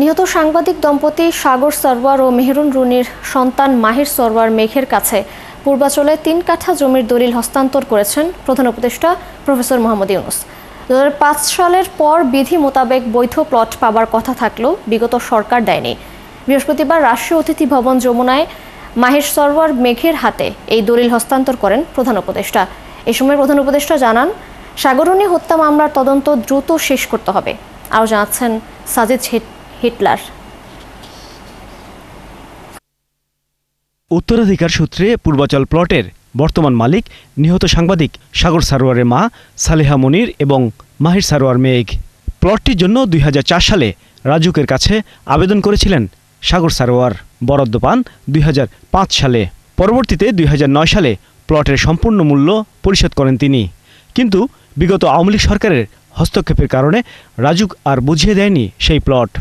নিহত সাংবাদিক দম্পতি সাগর সরওয়ার ও মেহেরুন রুনির সন্তান মাহির সরওয়ার মেঘের কাছে পূর্বাচলে 3 কাঠা জমির দলিল হস্তান্তর করেছেন প্রধান উপদেষ্টা প্রফেসর মোহাম্মদ ইউনূস। 2005 সালের পর বিধি মোতাবেক বৈধ প্লট পাবার কথা থাকলেও বিগত সরকার দেয়নি। বৃহস্পতিবার রাষ্ট্রীয় অতিথি ভবন যমুনায় মাহির সরওয়ার মেঘের হাতে এই দলিল হস্তান্তর করেন প্রধান উপদেষ্টা। এ সময় প্রধান উপদেষ্টা জানান, সাগররুনি হত্যা মামলার তদন্ত দ্রুত শেষ করতে হবে। আরও জানাচ্ছেন সাজিদ হিটলার। উত্তরাধিকার সূত্রে পূর্বাচল প্লটের বর্তমান মালিক নিহত সাংবাদিক সাগর সারোয়ারের মা সালেহা মনির এবং মাহির সারোয়ার মেঘ। প্লটটির জন্য 2004 সালে রাজুকের কাছে আবেদন করেছিলেন সাগর সারোয়ার। বরাদ্দ পান 2005 সালে। পরবর্তীতে 2009 সালে প্লটের সম্পূর্ণ মূল্য পরিশোধ করেন তিনি। কিন্তু বিগত আওয়ামী লীগ সরকারের হস্তক্ষেপের কারণে রাজুক আর বুঝিয়ে দেয়নি সেই প্লট।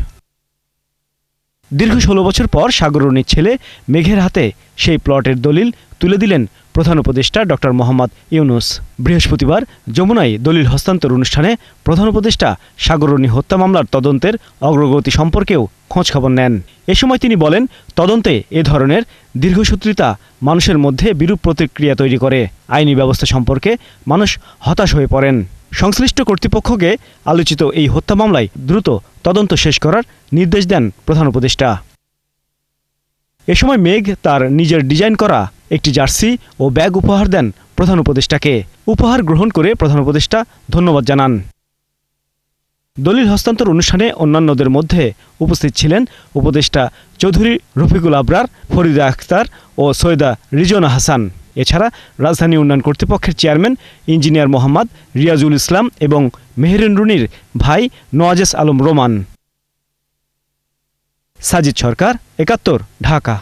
দীর্ঘ 16 বছর পর সাগররুনির ছেলে মেঘের হাতে সেই প্লটের দলিল তুলে দিলেন প্রধান উপদেষ্টা ডক্টর মোহাম্মদ ইউনূস। বৃহস্পতিবার যমুনায় দলিল হস্তান্তর অনুষ্ঠানে প্রধান উপদেষ্টা সাগররুনি হত্যা মামলার তদন্তের অগ্রগতি সম্পর্কেও খোঁজখবর নেন। এ সময় তিনি বলেন, তদন্তে এ ধরনের দীর্ঘসূত্রিতা মানুষের মধ্যে বিরূপ প্রতিক্রিয়া তৈরি করে। আইনি ব্যবস্থা সম্পর্কে মানুষ হতাশ হয়ে পড়েন। সংশ্লিষ্ট কর্তৃপক্ষকে আলোচিত এই হত্যা মামলায় দ্রুত তদন্ত শেষ করার নির্দেশ দেন প্রধান উপদেষ্টা। এ সময় মেঘ তার নিজের ডিজাইন করা একটি জার্সি ও ব্যাগ উপহার দেন প্রধান উপদেষ্টাকে। উপহার গ্রহণ করে প্রধান উপদেষ্টা ধন্যবাদ জানান। দলিল হস্তান্তর অনুষ্ঠানে অন্যান্যদের মধ্যে উপস্থিত ছিলেন উপদেষ্টা চৌধুরী রফিকুল আবরার, ফরিদা আখতার ও সৈয়দা রিজওয়ানা হাসান। এছাড়া রাজধানী উন্নয়ন কর্তৃপক্ষের চেয়ারম্যান ইঞ্জিনিয়ার মোহাম্মদ রিয়াজুল ইসলাম এবং মেহেরুন রুনির ভাই নওয়াজেস আলম রোমান। সাজিদ সরকার, ৭১, ঢাকা।